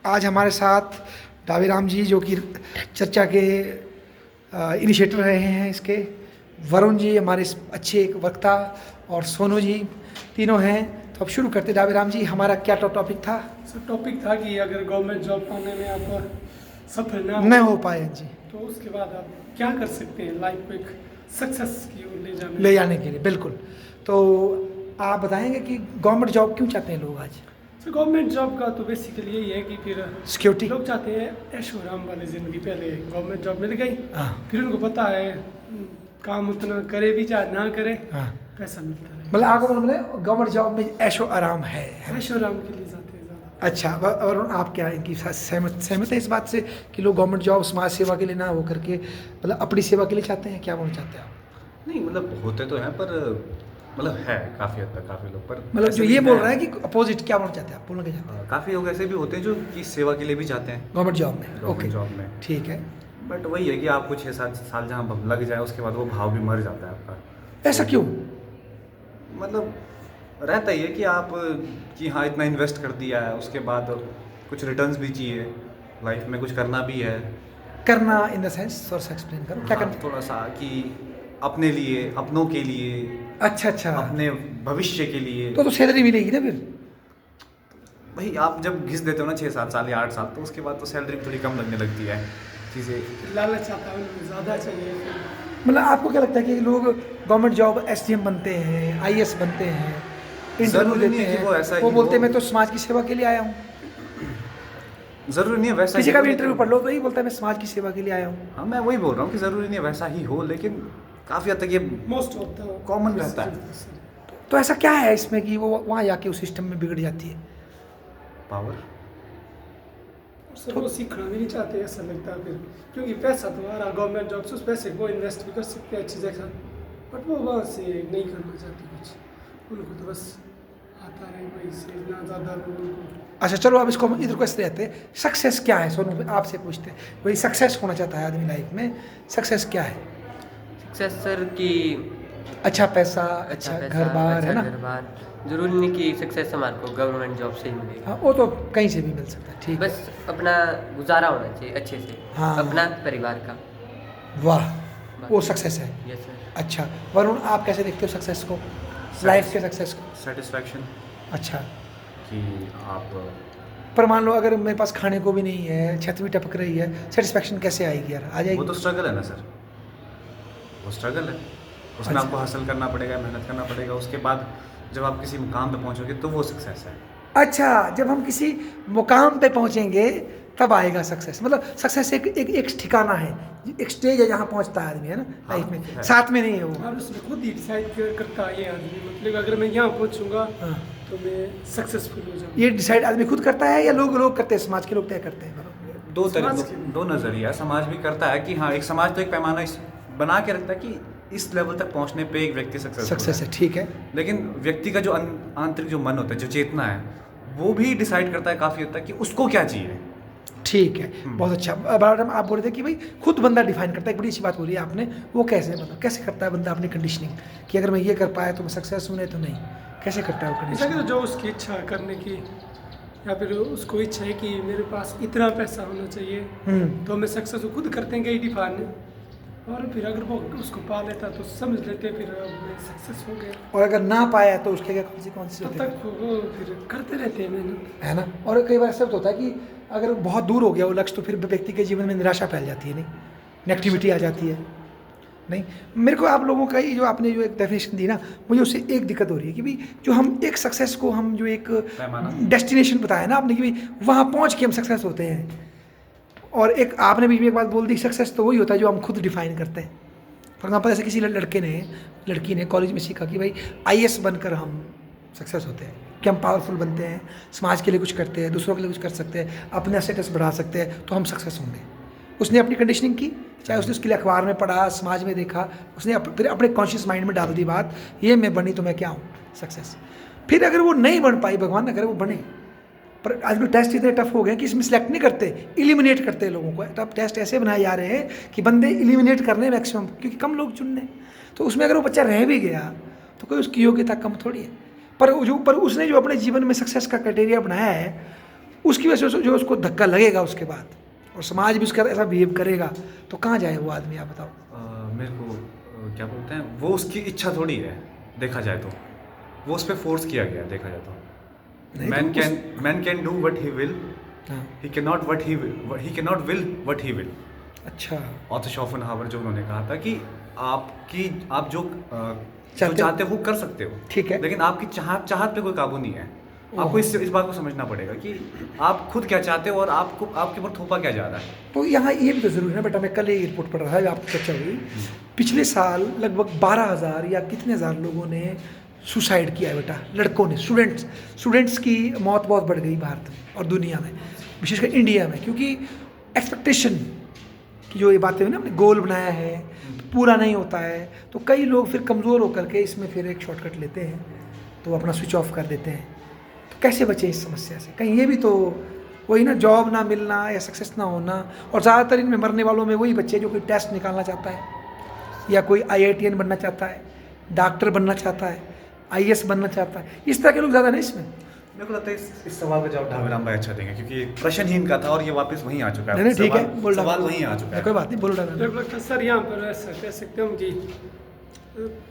आज हमारे साथ डाबीराम जी जो कि चर्चा के इनिशिएटर रहे हैं इसके, वरुण जी हमारे अच्छे एक वक्ता और सोनू जी तीनों हैं। तो अब शुरू करते। डाबीराम जी, हमारा क्या टॉपिक था? सर टॉपिक था कि अगर गवर्नमेंट जॉब पाने में आप सफल ना नहीं हो पाए जी, तो उसके बाद आप क्या कर सकते हैं लाइफ को एक सक्सेस की ओर ले जाने के लिए। बिल्कुल। तो आप बताएंगे कि गवर्नमेंट जॉब क्यों चाहते हैं लोग आज? सर गवर्नमेंट जॉब का तो बेसिकली यही है कि फिर सिक्योरिटी। लोग चाहते हैं ऐशो आराम वाली ज़िंदगी। पहले गवर्नमेंट जॉब मिल गई, हाँ फिर उनको पता है काम उतना करे भी चाहे ना करे, हाँ, पैसा मिलता है। मतलब आपको मतलब गवर्नमेंट जॉब में ऐशो आराम है। ऐशो आराम के लिए जाते हैं ज़्यादा। अच्छा, और आप क्या इनकी सहमत है इस बात से कि लोग गवर्नमेंट जॉब समाज सेवा के लिए ना हो करके मतलब अपनी सेवा के लिए चाहते हैं? क्या बोलना चाहते हैं आप? नहीं मतलब होते तो हैं पर मतलब है काफ़ी हद तक काफ़ी लोग, पर मतलब ऐसे जो भी ये बोल हैं। रहा है कि अपोजिट, क्या बोलना चाहते हैं आप? बोलना क्या चाहते हैं? काफ़ी लोग ऐसे भी होते हैं जो कि सेवा के लिए भी जाते हैं गवर्नमेंट जॉब में। ओके, गवर्नमेंट जॉब में। ठीक है। बट वही है कि आपको 6-7 साल जहाँ लग जाए उसके बाद वो भाव भी मर जाता है आपका। ऐसा क्यों? मतलब रहता ही है कि आप कि हाँ इतना इन्वेस्ट कर दिया है, उसके बाद कुछ रिटर्न्स भी चाहिए, लाइफ में कुछ करना भी है। करना इन द सेंस, थोड़ा सा एक्सप्लेन करो क्या हाँ, करना? थोड़ा सा कि अपने लिए, अपनों के लिए, अच्छा अच्छा, अपने भविष्य के लिए। तो सैलरी मिलेगी ना फिर? भाई आप जब घिस देते हो ना 6-7 साल या 8 साल, तो उसके बाद तो सैलरी थोड़ी कम लगने लगती है चीज़ें। लालच आता है, उनको ज़्यादा चाहिए फिर। मतलब आपको क्या लगता है कि लोग गवर्नमेंट जॉब एसडीएम बनते हैं, आईएएस बनते हैं, इंटरव्यू ज़रूरी देते नहीं है कि हैं, वो ऐसा वो ही बोलते हैं हो। मैं तो समाज की सेवा के लिए आया हूँ? ज़रूरी नहीं है वैसा किसी ही का हो, भी लेकिन- इंटरव्यू पढ़ लो तो यही बोलता है मैं समाज की सेवा के लिए आया हूँ। हाँ मैं वही बोल रहा हूँ कि ज़रूरी नहीं है वैसा ही हो, लेकिन काफ़ी हद तक ये मोस्ट ऑफ द कॉमन रहता है। तो ऐसा क्या है इसमें कि वो वहाँ जाके उस सिस्टम में बिगड़ जाती है? पावर। सर वो सीखना भी नहीं चाहते, ऐसा लगता है फिर, क्योंकि पैसा तो आ रहा गवर्नमेंट जॉब से, उस पैसे को इन्वेस्ट भी कर सकते हैं अच्छी जगह, बट वो वहाँ से नहीं करना चाहते कुछ। उनको तो बस आता रहे वही से, ना ज़्यादा लोगों को। अच्छा चलो, अब इसको हम इधर को ऐसे रहते हैं, सक्सेस क्या है? सोनू आपसे पूछते हैं, वही सक्सेस होना चाहता है आदमी लाइफ में, सक्सेस क्या है? सक्सेस सर की अच्छा पैसा, अच्छा अच्छा पैसा, घर बार, है अच्छा ना? घर बार। जरूरी नहीं कि सक्सेस हमारे को गवर्नमेंट जॉब से ही मिले, हाँ, वो तो कहीं से भी मिल सकता है। ठीक है, बस अपना गुजारा होना चाहिए अच्छे से, हाँ। अपना परिवार का। वाह, वो सक्सेस है। Yes sir. अच्छा वरुण, आप कैसे देखते हो सक्सेस को, लाइफ के सक्सेस को? सेटिस्फैक्शन अच्छा, कि आप पर मान लो अगर मेरे पास खाने को भी नहीं है, छत भी टपक रही है, सेटिस्फैक्शन कैसे आएगी यार? आ वो जाएगी? तो स्ट्रगल है ना सर, वो स्ट्रगल है, उसमें अच्छा। आपको हासिल करना पड़ेगा, मेहनत करना पड़ेगा, उसके बाद जब आप किसी मुकाम पे पहुंचोगे तो वो सक्सेस है। अच्छा, जब हम किसी मुकाम पे पहुंचेंगे तब आएगा सक्सेस। मतलब सक्सेस एक ठिकाना है, एक स्टेज है जहाँ पहुंचता है आदमी, है ना? हाँ, लाइफ में है। साथ में नहीं है वो। और उसमें खुद ही डिसाइड करता है ये आदमी, मतलब अगर मैं यहाँ पहुँचूंगा हाँ, तो मैं सक्सेसफुल हो जाऊँगा। ये डिसाइड आदमी खुद करता है या लोग करते हैं, समाज के लोग तय करते हैं? दो समाज तरह दो नज़रिया है। समाज भी करता है कि हाँ एक समाज तो एक पैमाना बना के रखता है कि इस लेवल तक पहुंचने पे एक व्यक्ति सक्सेस है, ठीक है। लेकिन व्यक्ति का जो आंतरिक जो मन होता है, जो चेतना है, वो भी डिसाइड करता है काफ़ी हद तक कि उसको क्या चाहिए। ठीक है, बहुत अच्छा। मैडम आप बोल रहे थे कि भाई खुद बंदा डिफाइन करता है, एक बड़ी अच्छी बात बोली है आपने। वो कैसे, मतलब कैसे करता है बंदा अपनी कंडीशनिंग कि अगर मैं ये कर पाया तो मैं सक्सेस हूँ, नहीं तो नहीं? कैसे करता है वो ऐसा कंडीशनिंग? कि जो उसकी इच्छा करने की, या फिर उसको इच्छा है कि मेरे पास इतना पैसा होना चाहिए तो मैं सक्सेस खुद करते हैं कई डिफाइन, और फिर अगर वो उसको पा लेता तो समझ लेते फिर अब मैं सक्सेस हो गया। और अगर ना पाया तो उसके क्या कौन सी तब होती है, तक वो फिर करते रहते हैं मेहनत। है ना? और कई बार ऐसा होता है कि अगर बहुत दूर हो गया वो लक्ष्य तो फिर व्यक्ति के जीवन में निराशा फैल जाती है, नहीं? नेगेटिविटी आ जाती है, नहीं? मेरे को आप लोगों का ये जो आपने जो एक डेफिनेशन दी ना, मुझे उससे एक दिक्कत हो रही है कि भाई जो हम एक सक्सेस को, हम जो एक पैमाना। डेस्टिनेशन बताया ना आपने कि भाई वहाँ पहुँच के हम सक्सेस होते हैं, और एक आपने बीच में एक बात बोल दी, सक्सेस तो वही होता है जो हम खुद डिफाइन करते हैं। फॉर एग्जाम्पल ऐसे किसी लड़की ने कॉलेज में सीखा कि भाई आईएएस बनकर हम सक्सेस होते हैं, कि हम पावरफुल बनते हैं, समाज के लिए कुछ करते हैं, दूसरों के लिए कुछ कर सकते हैं, अपना स्टेटस बढ़ा सकते हैं, तो हम सक्सेस होंगे। उसने अपनी कंडीशनिंग की, चाहे उसने उसके लिए अखबार में पढ़ा, समाज में देखा, उसने फिर अपने कॉन्शियस माइंड में डाल दी बात, ये मैं बनी तो मैं क्या हूँ, सक्सेस। फिर अगर वो नहीं बन पाई, भगवान ना करे वो बने, पर आजकल टेस्ट इतने टफ हो गए कि इसमें सिलेक्ट नहीं करते, इलिमिनेट करते हैं लोगों को। टफ टेस्ट ऐसे बनाए जा रहे हैं कि बंदे इलिमिनेट करने मैक्सिमम, क्योंकि कम लोग चुनने। तो उसमें अगर वो बच्चा रह भी गया तो कोई उसकी योग्यता कम थोड़ी है। पर उसने जो अपने जीवन में सक्सेस का क्राइटेरिया बनाया है उसकी वजह से जो उसको धक्का लगेगा उसके बाद, और समाज भी उसका ऐसा बिहेव करेगा, तो कहाँ जाए वो आदमी, आप बताओ। मेरे को क्या बोलते हैं, वो उसकी इच्छा थोड़ी है देखा जाए तो, वो उस पर फोर्स किया गया है देखा जाए तो। नहीं man can do what he will, हाँ, he can not will what he will. अच्छा, ऑथर शोपेनहावर जो उन्होंने कहा था कि आप जो चाहते हो। चाहते हो वो कर सकते हो, ठीक है। लेकिन आपकी चाहत पे कोई काबू नहीं है। आपको इस बात को समझना पड़ेगा कि आप खुद क्या चाहते हो और आपके ऊपर थोपा क्या जा रहा है। तो यहाँ ये भी तो ज़रूरी है ना बेटा, मैं कल ये रिपोर्ट पढ़ रहा था, आपकी चर्चा हुई, पिछले साल लगभग 12,000 या कितने हज़ार लोगों ने सुसाइड किया है बेटा, लड़कों ने, स्टूडेंट्स की मौत बहुत बढ़ गई भारत में और दुनिया में, विशेषकर इंडिया में, क्योंकि एक्सपेक्टेशन की जो ये बातें हुई ना, हमने गोल बनाया है पूरा नहीं होता है, तो कई लोग फिर कमज़ोर होकर के इसमें फिर एक शॉर्टकट लेते हैं, तो अपना स्विच ऑफ कर देते हैं। तो कैसे बचे इस समस्या से? कहीं ये भी तो वही ना, जॉब ना मिलना या सक्सेस ना होना, और ज़्यादातर इनमें मरने वालों में वही बच्चे जो कोई टेस्ट निकालना चाहता है या कोई IITN बनना चाहता है, डॉक्टर बनना चाहता है, IAS बनना चाहता है, इस तरह के लोग ज़्यादा नहीं इसमें। मेरे को लगता है इस सवाल का जवाब ढाबेराम भाई अच्छा देंगे, क्योंकि प्रश्न ही इनका था और ये वापस वहीं आ चुका है। नहीं ठीक है, बोल डालो। सवाल वहीं आ चुका है। कोई बात नहीं, बोलो डालो। मेरे को लगता है सर यहाँ पर ऐसा कह सकते हम कि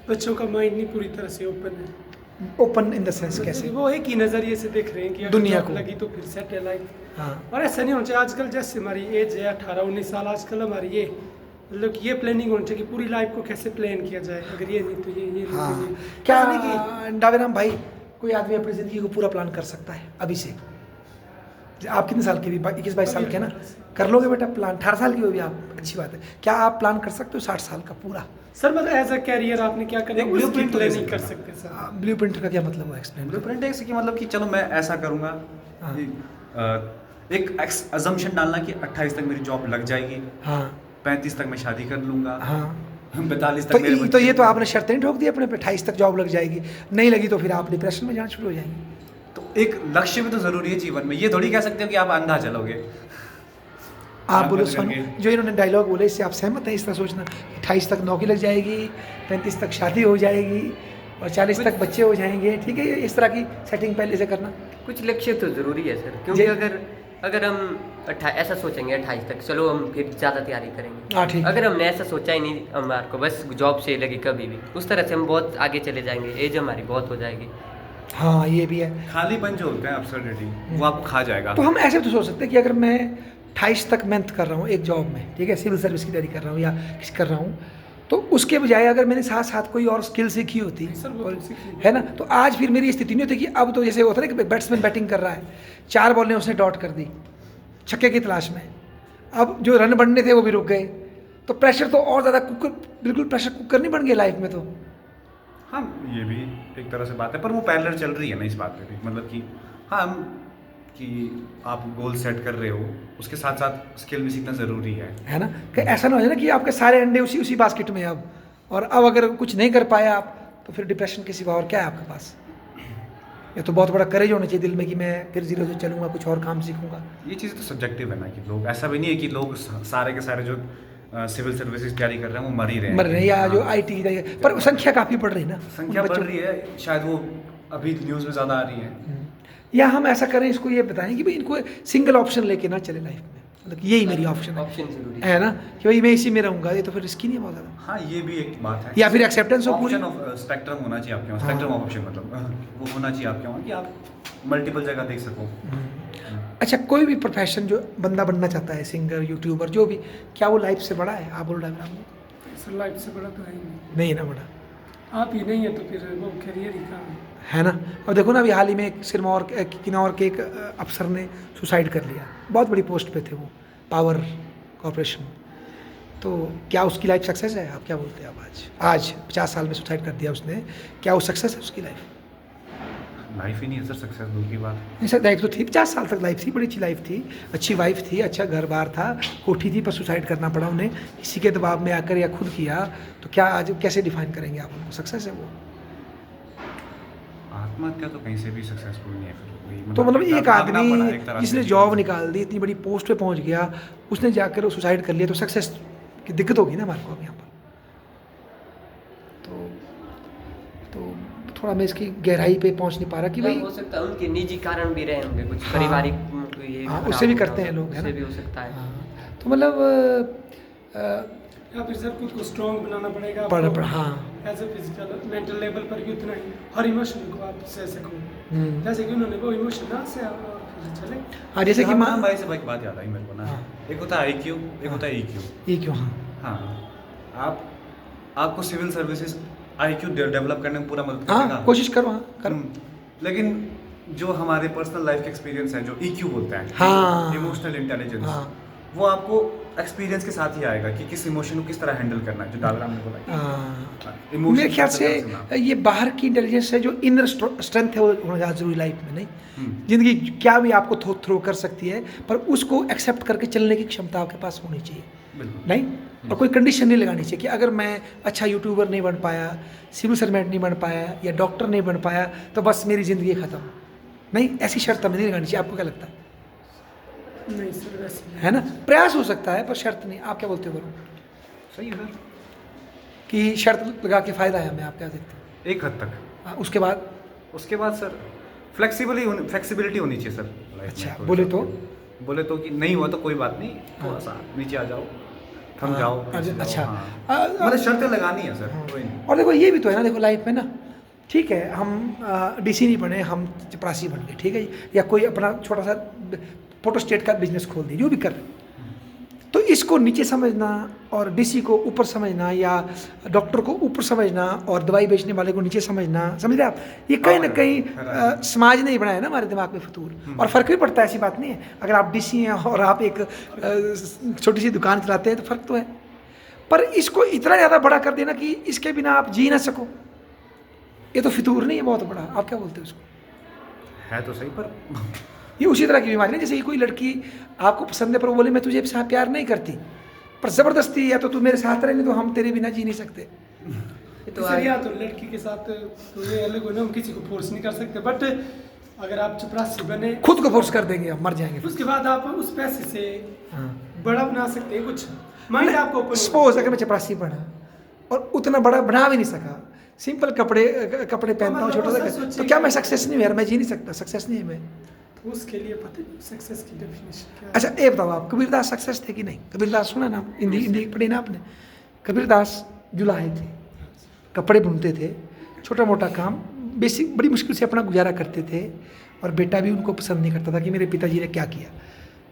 बच्चों का माइंड नहीं पूरी तरह से ओपन है। ओपन इन द सेंस कैसे? वो एक ही नज़रिए से देख रहे हैं कि अगर दुनिया जॉब को। लगी तो फिर सेट है लाइफ। हाँ, और ऐसा नहीं होना चाहिए। आजकल जैसे हमारी एज है 18-19 साल, आजकल हमारी ये मतलब कि ये प्लानिंग होनी चाहिए कि पूरी लाइफ को कैसे प्लान किया जाए, अगर ये नहीं तो ये नहीं हाँ। तो ये। क्या ऐसा नहीं कि डावेराम भाई, कोई आदमी अपनी ज़िंदगी को पूरा प्लान कर सकता है अभी से? आप कितने साल के भी, 21-22 साल के हैं ना, कर लोगे बेटा प्लान? 18 साल की हो भी आप, अच्छी बात है। क्या आप प्लान कर सकते हो 60 साल का पूरा? सर मतलब एज अ कैरियर आपने क्या करना है, एक उसकी blueprint तो प्लानिंग जैसे कर ना। सकते हैं सर। ब्लूप्रिंट का क्या मतलब हुआ, एक्सप्लेन? ब्लूप्रिंट ऐसे कि मतलब कि चलो मैं ऐसा करूँगा, हाँ। एक अजम्पशन डालना कि 28 तक मेरी जॉब लग जाएगी, हाँ 35 तक मैं शादी कर लूँगा, हाँ, 42 तो तक मेरे तो ये तो आपने शर्तें नहीं ठोक दी अपने पे, 28 तक जॉब लग जाएगी, नहीं लगी तो फिर आप डिप्रेशन में जाना शुरू हो जाएंगे। तो एक लक्ष्य भी तो जरूरी है जीवन में। ये थोड़ी कह सकते हो कि आप अंधा चलोगे। आप बोलो बंद सुनो, करके। जो इन्होंने डायलॉग बोले इससे आप सहमत हैं? इस तरह सोचना, 28 तक नौकरी लग जाएगी, 35 तक शादी हो जाएगी और 40 तक बच्चे हो जाएंगे, ठीक है? इस तरह की सेटिंग पहले से करना। कुछ लक्ष्य तो ज़रूरी है सर, क्योंकि अगर हम ऐसा सोचेंगे 28 तक, चलो हम फिर ज़्यादा तैयारी करेंगे। हाँ ठीक है। अगर हमने ऐसा सोचा ही नहीं हमारे को बस जॉब से लगी कभी भी, उस तरह से हम बहुत आगे चले जाएंगे, एज हमारी बहुत हो जाएगी। हाँ ये भी है। खालीपन जो होता है, अब्सर्डिटी, वो आपको खा जाएगा। तो हम ऐसे भी तो सोच सकते हैं कि अगर मैं 28 तक मेहनत कर रहा हूँ एक जॉब में, ठीक है, सिविल सर्विस की तैयारी कर रहा हूँ या किसी कर रहा हूँ, तो उसके बजाय अगर मैंने साथ साथ कोई और स्किल सीखी होती, सर वो तो सीख ली। है ना, तो आज फिर मेरी स्थिति नहीं होती कि अब तो जैसे होता है ना कि बैट्समैन बैटिंग कर रहा है, 4 बॉल ने उसने डॉट कर दी छक्के की तलाश में, अब जो रन बनने थे वो भी रुक गए, तो प्रेशर तो और ज़्यादा कुकर, बिल्कुल प्रेशर कुकर नहीं बन गया लाइफ में। तो हाँ, ये भी एक तरह से बात है, पर वो पैरेलल चल रही है ना इस बात पे भी, मतलब कि हाँ कि आप गोल सेट कर रहे हो, उसके साथ साथ स्किल भी सीखना ज़रूरी है ना, कि ऐसा ना हो जाए ना कि आपके सारे अंडे उसी बास्केट में अब, और अब अगर कुछ नहीं कर पाया आप तो फिर डिप्रेशन के सिवा और क्या है आपके पास? ये तो बहुत बड़ा करेज होना चाहिए दिल में कि मैं फिर 0 से चलूँगा, कुछ और काम सीखूंगा। ये चीज़ तो सब्जेक्टिव है ना, कि लोग, ऐसा भी नहीं है कि लोग सारे के सारे जो सिविल सर्विसेज तैयारी कर रहे हैं वो मर ही रहे हैं। मर रहे हैं, या हाँ। जो IT की तैयारी, पर संख्या काफ़ी बढ़ रही है ना, संख्या उन बढ़ बच्चों रही है, शायद वो अभी न्यूज़ में ज़्यादा आ रही है। या हम ऐसा करें, इसको ये बताएं कि भाई इनको सिंगल ऑप्शन लेके ना चले लाइफ में, मतलब कि यही मेरी ऑप्शन ऑप्शन जरूरी है। है ना, कि भाई मैं इसी में रहूँगा, ये तो फिर रिस्की नहीं है बहुत ज़्यादा। हाँ, ये भी एक बात है। या फिर एक्सेप्टेंस हो पूरी। ऑप्शन ऑफ स्पेक्ट्रम होना चाहिए आपके वहाँ, स्पेक्ट्रम ऑफ ऑप्शन मतलब वो होना चाहिए आपके वहाँ कि आप मल्टीपल जगह देख सको। अच्छा, कोई भी प्रोफेशन जो बंदा बनना चाहता है, सिंगर, यूट्यूबर, जो भी, क्या वो लाइफ से बड़ा है? आप बोलो डायग्राम में। सर लाइफ से बड़ा तो है ही नहीं। नहीं ना बड़ा, आप ही नहीं है तो फिर वो करियर ही काम है। है ना। और देखो ना, अभी हाल ही में एक सिरमौर किन्नौर के एक अफसर ने सुसाइड कर लिया, बहुत बड़ी पोस्ट पे थे वो, पावर कॉरपोरेशन। तो क्या उसकी लाइफ सक्सेस है? आप क्या बोलते हैं? अब आज 50 साल में सुसाइड कर दिया उसने, क्या वो सक्सेस है उसकी लाइफ? लाइफ ही नहीं है सर सक्सेस, दूर की बात। नहीं सर, लाइफ तो थी, 50 साल तक लाइफ थी, बड़ी अच्छी लाइफ थी, अच्छी वाइफ थी, अच्छा घर बार था, कोठी थी, पर सुसाइड करना पड़ा उन्हें किसी के दबाव में आकर या खुद किया। तो क्या आज कैसे डिफाइन करेंगे आप उनको? सक्सेस है वो? आत्महत्या तो कहीं से भी सक्सेसफुल नहीं है फिर। तो मतलब एक भागना पड़ा एक आदमी तरह जिसने से जॉब जीवन से। निकाल दी, इतनी बड़ी पोस्ट पे पहुंच गया, उसने जाकर वो सुसाइड कर लिया, तो सक्सेस की दिक्कत होगी ना हमारे को अब यहाँ पर। तो थोड़ा मैं इसकी गहराई पे पहुंच नहीं पा रहा कि भाई हो सकता है उनके निजी कारण भी रहे होंगे, कुछ हाँ। पारिवारिक कोई हाँ, खराब उससे भी हो गया करते हैं होगा, लोग, है उससे ना? भी हो सकता है। हाँ, तो मतलब या फिर सर खुद को स्ट्रॉन्ग बनाना पड़ेगा हाँ। As a physical mental level पर कि उतना ही हर इमोशन को आप सह सको। हम्म। जैसे कि उन्होंने वो इमोशन ना से फिर चले। हाँ, जैसे कि हाँ, भाई से एक बात याद आई मेरे को ना। हाँ। एक होता है IQ, एक होता है EQ। ये क्यों? हाँ, हाँ, आपको सिविल सर्विसेज IQ डेवलप करने में पूरा मदद करेगा। हाँ, कोशिश करो, हाँ करो। लेकिन जो हमारे पर्सनल लाइफ के एक्सपीरियंस है, जो EQ बोलते हैं, हाँ। इमोशनल इंटेलिजेंस, हाँ। वो आपको एक्सपीरियंस के साथ ही आएगा कि किस इमोशन को किस तरह हैंडल करना है, जो डागराम ने बोला। हाँ, Emotion मेरे ख्याल से से ये बाहर की इंटेलिजेंस है, जो इनर स्ट्रेंथ है वो होना ज़्यादा जरूरी लाइफ में। नहीं, जिंदगी क्या भी आपको थ्रो कर सकती है, पर उसको एक्सेप्ट करके चलने की क्षमता आपके पास होनी चाहिए। बिल्कुल। नहीं, और कोई कंडीशन नहीं लगानी चाहिए कि अगर मैं अच्छा यूट्यूबर नहीं बन पाया, सिविल सर्वेंट नहीं बन पाया या डॉक्टर नहीं बन पाया तो बस मेरी ज़िंदगी ख़त्म। नहीं, ऐसी शर्त हमें नहीं लगानी चाहिए। आपको क्या लगता है? नहीं सर वैसे नहीं। है ना, प्रयास हो सकता है पर शर्त नहीं। आप क्या बोलते हो वरुण? सही है सर, कि शर्त लगा के फ़ायदा है हमें? आप क्या देखते हैं? एक हद तक। उसके बाद उसके बाद सर फ्लेक्सिबिलिटी होनी चाहिए सर life में। अच्छा, थोड़ी बोले सा। तो? बोले तो कि नहीं हुआ तो कोई बात नहीं, थोड़ा सा नीचे आ जाओ, थम हाँ, जाओ, अच्छा, नीचे अच्छा। जाओ, हाँ। मतलब शर्तें लगानी है सर, कोई नहीं। और देखो ये भी तो है ना, देखो लाइफ में ना, ठीक है हम DC नहीं बने, हम चपरासी बन गए, ठीक है जी, या कोई अपना छोटा सा फोटोस्टेट का बिजनेस खोल दिया, जो भी कर रहे हैं। तो इसको नीचे समझना और DC को ऊपर समझना, या डॉक्टर को ऊपर समझना और दवाई बेचने वाले को नीचे समझना, समझ रहे आप? ये कहीं ना कहीं समाज ने ही बनाया ना हमारे दिमाग में फितूर। और फ़र्क भी पड़ता है, ऐसी बात नहीं है। अगर आप DC हैं और आप एक छोटी सी दुकान चलाते हैं तो फ़र्क तो है, पर इसको इतना ज़्यादा बड़ा कर देना कि इसके बिना आप जी ना सको, ये तो फितूर नहीं है बहुत बड़ा? आप क्या बोलते हो उसको? है तो सही, पर ये उसी तरह की बीमारी है जैसे कि कोई लड़की आपको पसंद है पर वो बोले मैं तुझे साथ प्यार नहीं करती, पर ज़बरदस्ती या तो तू मेरे साथ रहे, नहीं तो हम तेरे बिना जी नहीं सकते। तो सर या तो लड़की के साथ तो ये अलग हो ना, हम किसी को फोर्स नहीं कर सकते। बट अगर आप चपरासी बने, खुद को फोर्स कर देंगे, हम मर जाएंगे। उसके बाद आप उस पैसे से हाँ, बड़ा बना सकते हैं कुछ, माइंड आपको ओपन। सपोज अगर मैं चपरासी बना और उतना बड़ा बना भी नहीं सका, सिंपल कपड़े पहनता हूँ छोटा सा, तो क्या मैं सक्सेस नहीं हूँ यार? मैं जी नहीं सकता, सक्सेस नहीं है मैं। तो उसके लिए पता नहीं सक्सेस की डेफिनेशन क्या है। अच्छा ये बताओ, आप कबीरदास सक्सेस थे कि नहीं? कबीरदास सुना ना, हिंदी पढ़ी ना आपने? कबीरदास जुलाहे थे, कपड़े बुनते थे, छोटा मोटा काम बेसिक बड़ी मुश्किल से अपना गुजारा करते थे, और बेटा भी उनको पसंद नहीं करता था कि मेरे पिताजी ने क्या किया।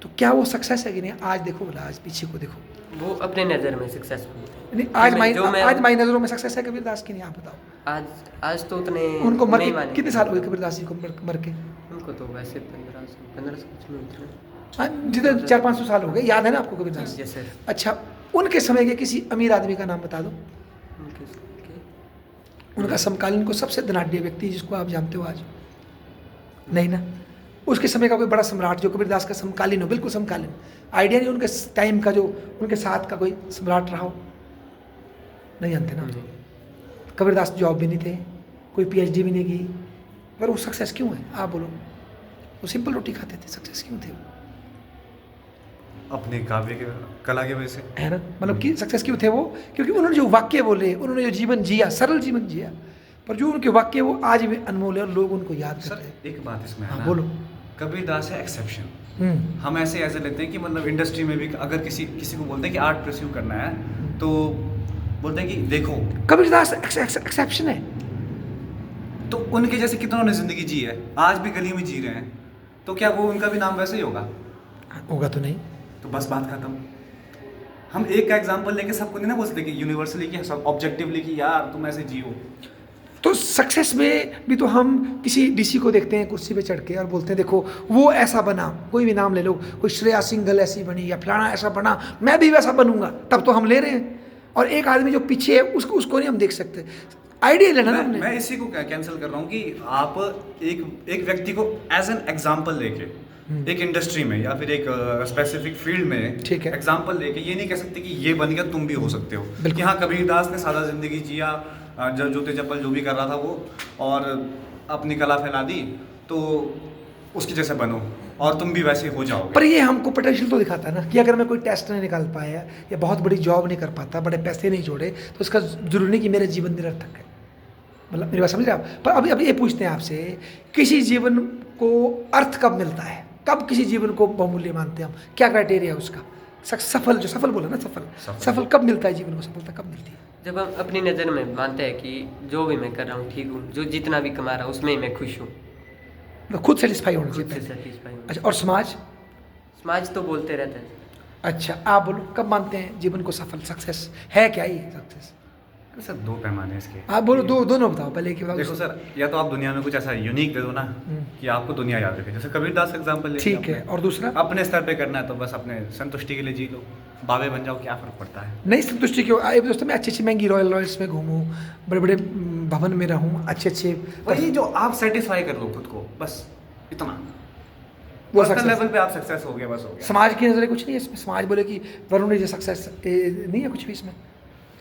तो क्या वो सक्सेस है कि नहीं? आज देखो बोला, आज पीछे को देखो, वो अपने नज़र में सक्सेसफुल थे। नहीं आज माई नज़रों में सक्सेस है कबीरदास की नहीं? आप बताओ। आज तो उतने उनको मर नहीं के माने। कितने साल हुए कबीरदास जी को मर के? उनको तो वैसे 1500 कुछ में उतरे। हाँ, जितने 400-500 साल हो गए, याद है ना आपको कबीरदास? Yes sir. अच्छा, उनके समय के किसी अमीर आदमी का नाम बता दो। उनका समकालीन को सबसे धनाढ्य व्यक्ति जिसको आप जानते हो आज? नहीं ना। उसके समय का कोई बड़ा सम्राट जो कबीरदास का समकालीन हो, बिल्कुल समकालीन, आइडिया नहीं उनके टाइम का, जो उनके साथ का कोई सम्राट रहा हो? नहीं जानते ना। कबीरदास जॉब भी नहीं थे, कोई PhD भी नहीं की, पर वो सक्सेस क्यों है? आप बोलो। वो सिंपल रोटी खाते थे, सक्सेस क्यों थे वो? अपने काव्य के कला की वजह से, है ना, मतलब कि सक्सेस क्यों थे वो? क्योंकि उन्होंने जो वाक्य बोले, उन्होंने जो जीवन जिया, सरल जीवन जिया, पर जो उनके वाक्य वो आज भी अनमोल है और लोग उनको याद करते हैं। सर एक बात इसमें है हाँ, ना, बोलो। कबीरदास है एक्सेप्शन। हम ऐसे लेते हैं कि मतलब इंडस्ट्री में भी अगर किसी को बोलते हैं कि आर्ट परस्यू करना है, तो बोलते हैं कि देखो कबीरदास एक्सेप्शन है। तो उनके जैसे कितनों ने जिंदगी जी है, आज भी गली में जी रहे हैं, तो क्या वो उनका भी नाम वैसे ही होगा? होगा तो नहीं। तो बस बात खत्म। हम एक का एग्जांपल लेके सबको नहीं ना बोलते कि यूनिवर्सली कि सब ऑब्जेक्टिवली कि यार तुम ऐसे जियो। तो सक्सेस में भी तो हम किसी DC को देखते हैं कुर्सी पे चढ़ के और बोलते हैं देखो वो ऐसा बना, कोई भी नाम ले लो, कोई श्रेया सिंघल ऐसी बनी या फलाना ऐसा बना, मैं भी वैसा बनूंगा, तब तो हम ले रहे हैं। और एक आदमी जो पीछे है उसको नहीं हम देख सकते। आइडिया लेना ना हमने। मैं इसी को कैंसिल कर रहा हूँ कि आप एक व्यक्ति को एज एन एग्जाम्पल लेके एक इंडस्ट्री में या फिर एक स्पेसिफिक फील्ड में ठीक है, एग्जाम्पल लेके ये नहीं कह सकते कि ये बन गया तुम भी हो सकते हो। कि हाँ कबीरदास ने सादा जिंदगी जिया, जूते चप्पल जो भी कर रहा था वो, और अपनी कला फैला दी, तो उसकी जैसे बनो और तुम भी वैसे हो जाओगे। पर ये हमको पोटेंशियल तो दिखाता है ना कि अगर मैं कोई टेस्ट नहीं निकाल पाया या बहुत बड़ी जॉब नहीं कर पाता, बड़े पैसे नहीं जोड़े, तो इसका जरूरी नहीं कि मेरा जीवन निरर्थक है। मतलब मेरी बात समझ रहे आप? पर अभी ये पूछते हैं आपसे, किसी जीवन को अर्थ कब मिलता है? कब किसी जीवन को बहुमूल्य मानते हैं हम, क्या क्राइटेरिया है उसका? सफल, जो सफल बोला ना, सफल कब मिलता है जीवन को, सफलता कब मिलती है? जब हम अपनी नज़र में मानते हैं कि जो भी मैं कर रहा हूँ ठीक हूँ, जो जितना भी कमा रहा हूँ उसमें ही मैं खुश हूँ, मतलब खुद सेटिस्फाई होना खुद से चाहिए। सेटिस्फाई हूँ। अच्छा, और समाज? समाज तो बोलते रहता है। अच्छा, आप बोलो, कब मानते हैं जीवन को सफल? सक्सेस है क्या ये सक्सेस? सर 2 पैमाने हैं इसके। आप बोलो, दोनों बताओ, पहले एक बताओ। देखो सर, या तो आप दुनिया में कुछ ऐसा यूनिक दे दो ना कि आपको दुनिया याद रखे, जैसे कबीर दास का एग्जाम्पल ले ठीक है, और दूसरा? अपने स्तर पे करना है तो बस अपने संतुष्टि के लिए जी लो, बाबे बन जाओ, क्या फर्क पड़ता है। नहीं संतुष्टि क्यों? आए दोस्तों, मैं अच्छी महंगी रॉयल रॉयल्स में घूमूं, बड़े बड़े भवन में रहूं, अच्छे वही जो आप सेटिस्फाई कर लो खुद को, बस इतना, वो पर्सनल सक्सेस। लेवल पे आप सक्सेस हो गया, बस हो गया। समाज की नज़रें कुछ नहीं है इसमें? समाज बोले कि वरुण इज सक्सेस, नहीं है कुछ भी इसमें?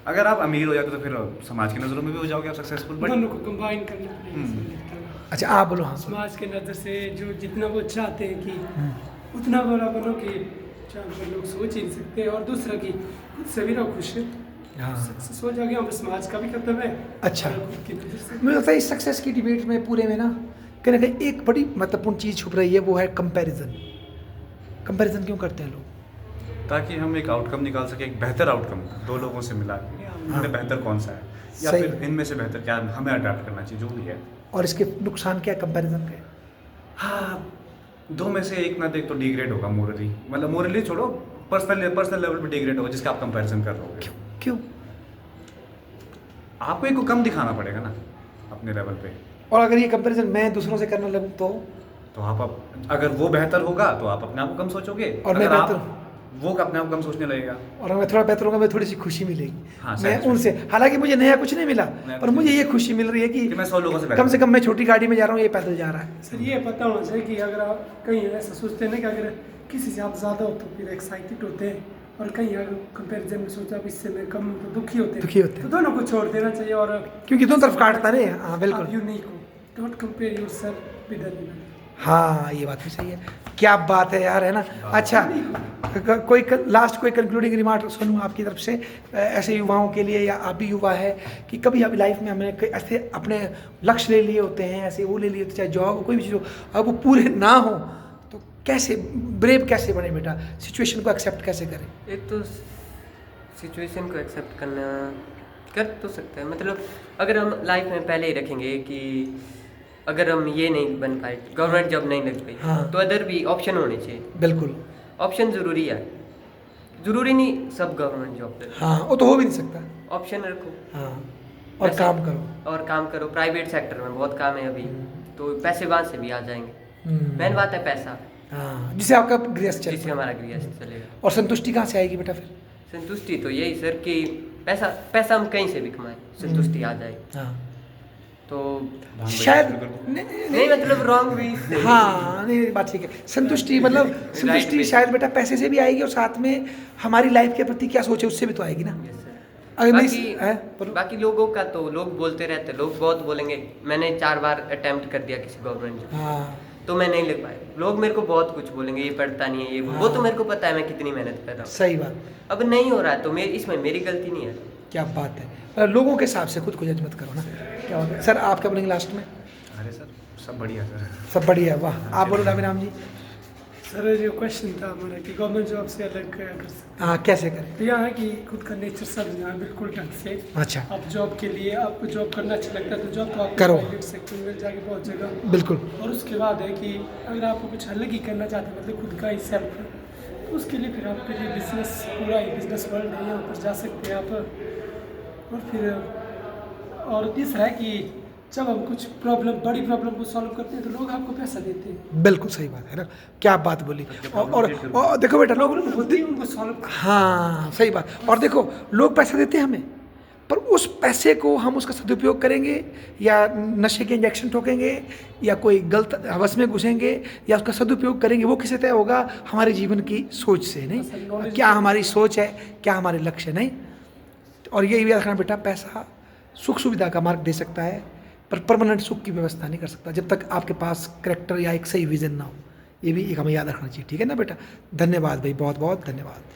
अगर आप अमीर हो जाते तो फिर समाज की नज़रों में भी हो जाओगे आप सक्सेसफुल, बट दोनों को कंबाइन करना पड़ेगा, ऐसा लगता है। अच्छा, आप बोलो। हाँ, समाज के नज़र से जो जितना वो चाहते हैं कि उतना बड़ा बनो कि जहाँ पर लोग सोच ही नहीं सकते, और दूसरा कि खुद से भी रहो खुश, हाँ। सक्सेस हो जाएगा, हम समाज का भी कर्तव्य है। अच्छा। और खुद की नज़र से मुझे लगता है इस सक्सेस की डिबेट में पूरे में ना कहीं ना कहीं एक बड़ी महत्वपूर्ण चीज़ छुप रही है, वो है कंपैरिजन। कंपैरिजन क्यों करते हैं लोग? ताकि हम एक आउटकम निकाल सके, एक बेहतर आउटकम 2 लोगों से मिला के, इनमें बेहतर कौन सा है, या सही। फिर इनमें से बेहतर क्या हमें अडॉप्ट करना चाहिए, जो भी है। और इसके नुकसान क्या है कंपैरिजन के? हाँ, 2 में से एक ना देख तो डिग्रेड होगा मोरली, मतलब मोरली छोड़ो, पर्सनल लेवल पे डिग्रेड होगा जिसका आप कंपैरिजन कर रहे हो। क्यों? आपको एक को कम दिखाना पड़ेगा ना अपने लेवल पे। और अगर ये कंपैरिजन मैं दूसरों से करने लगूँ तो आप अगर वो बेहतर होगा तो आप अपने आप को कम सोचोगे, और मैं अगर आप बेहतर- वो अपने आप को कम सोचने लगेगा। और अगर मैं थोड़ा बेहतर होगा, मैं थोड़ी सी खुशी मिलेगी। हाँ, मैं सही। उनसे, हालांकि मुझे नया कुछ नहीं मिला, नया पर कुछ मुझे नहीं ये खुशी मिल रही है कि मैं 100 लोगों से कम से कम मैं छोटी गाड़ी में जा रहा हूँ, ये पैदल जा रहा है। सर ये पता होना चाहिए कि अगर आप कहीं ऐसा सोचते हैं ना कि अगर किसी से आप ज़्यादा हो तो फिर एक्साइटेड होते हैं, और कहीं अगर कंपैरिजन में सोचा अब इससे मैं कम हूं तो दुखी होते हैं। तो दोनों को छोड़ देना चाहिए, और क्योंकि दोनों तरफ काटता नहीं है। हाँ बिल्कुल, आप यूनिक हो, don't compare yourself with anyone. हाँ ये बात भी सही है। क्या बात है यार, है ना? अच्छा, कोई लास्ट कोई कंक्लूडिंग रिमार्क सुनूँ आपकी तरफ से ऐसे युवाओं के लिए, या आप भी युवा है कि कभी अभी लाइफ में हमने ऐसे अपने लक्ष्य ले लिए होते हैं, ऐसे वो ले लिए होते, चाहे जॉब कोई भी चीज़ हो, अब वो पूरे ना हो तो कैसे ब्रेव कैसे बने बेटा, सिचुएशन को एक्सेप्ट कैसे करें? एक तो सिचुएशन को एक्सेप्ट करना कर तो सकते हैं, मतलब अगर हम लाइफ में पहले ही रखेंगे कि अगर हम ये नहीं बन पाए, गवर्नमेंट जॉब नहीं लग पाई, हाँ। तो अदर भी ऑप्शन होने चाहिए। बिल्कुल, ऑप्शन ज़रूरी है, ज़रूरी नहीं सब गवर्नमेंट जॉब ले, हाँ वो तो हो भी नहीं सकता। ऑप्शन रखो। हाँ, और वैसे- काम करो। और काम करो, प्राइवेट सेक्टर में बहुत काम है अभी, तो पैसे वहाँ से भी आ जाएंगे। मेन बात है पैसा, हाँ, जिससे आपका गृहस्थ जिससे चले। हमारा गृहस्थ चलेगा। और संतुष्टि कहाँ से आएगी बेटा फिर? संतुष्टि तो यही सर कि पैसा हम कहीं से भी कमाएं, संतुष्टि आ जाए। हाँ तो शायद नहीं मतलब रॉन्ग भी सही। हाँ नहीं, बात ठीक है। संतुष्टि मतलब संतुष्टि में। शायद बेटा पैसे से भी आएगी, और साथ में हमारी लाइफ के प्रति क्या सोचे उससे भी तो आएगी ना। Yes, sir। अगर बाकी नहीं है, बोलो। बाकी लोगों का तो लोग बोलते रहते, लोग बहुत बोलेंगे। मैंने 4 बार अटेम्प्ट कर दिया किसी गवर्नमेंट जॉब, हाँ तो मैं नहीं लिख पाया। लोग मेरे को बहुत कुछ बोलेंगे, ये पढ़ता नहीं है, ये वो तो मेरे को पता है मैं कितनी मेहनत कर रहा हूँ। सही बात, अब नहीं हो रहा है तो इसमें मेरी गलती नहीं है। क्या बात है। लोगों के हिसाब से खुद को जज मत करो ना। क्या बात है सर, आप क्या बोलेंगे लास्ट में? अरे सर सब बढ़िया सर। सब बढ़िया, वाह। आप बोलो राम जी। सर जो क्वेश्चन था हमारा कि गवर्नमेंट जॉब से अलग क्या कर सकते हाँ कैसे करें? हैं, तो यहाँ है कि खुद का नेचर समझना है बिल्कुल ढंग से। अच्छा आप जॉब के लिए, आपको जॉब करना अच्छा लगता है तो जॉब तो आपको करो। प्राइवेट सेक्टर में जाके बहुत जगह। बिल्कुल। और उसके बाद है कि अगर आपको कुछ अलग ही करना चाहते हैं, मतलब खुद का ही सेल्फ, तो उसके लिए फिर आपके लिए बिजनेस, पूरा ही बिजनेस वर्ल्ड है, यहाँ पर जा सकते हैं आप। और फिर और तीसरा है कि जब हम कुछ बड़ी प्रॉब्लम को सॉल्व करते हैं तो लोग आपको पैसा देते हैं। बिल्कुल सही बात है ना, क्या बात बोली। और देखो बेटा, लोग होती है उनको सॉल्व। हाँ सही बात। और देखो लोग पैसा देते हैं हमें, पर उस पैसे को हम उसका सदुपयोग करेंगे, या नशे के इंजेक्शन ठोकेंगे, या कोई गलत हवस में घुसेंगे, या उसका सदुपयोग करेंगे, वो किसे तय होगा? हमारे जीवन की सोच से। नहीं, क्या हमारी सोच है, क्या हमारे लक्ष्य, नहीं। और यही याद रखना बेटा, पैसा सुख सुविधा का मार्ग दे सकता है, पर परमानेंट सुख की व्यवस्था नहीं कर सकता जब तक आपके पास करैक्टर या एक सही विजन ना हो। ये भी एक हमें याद रखना चाहिए, ठीक है ना बेटा? धन्यवाद भाई, बहुत बहुत धन्यवाद।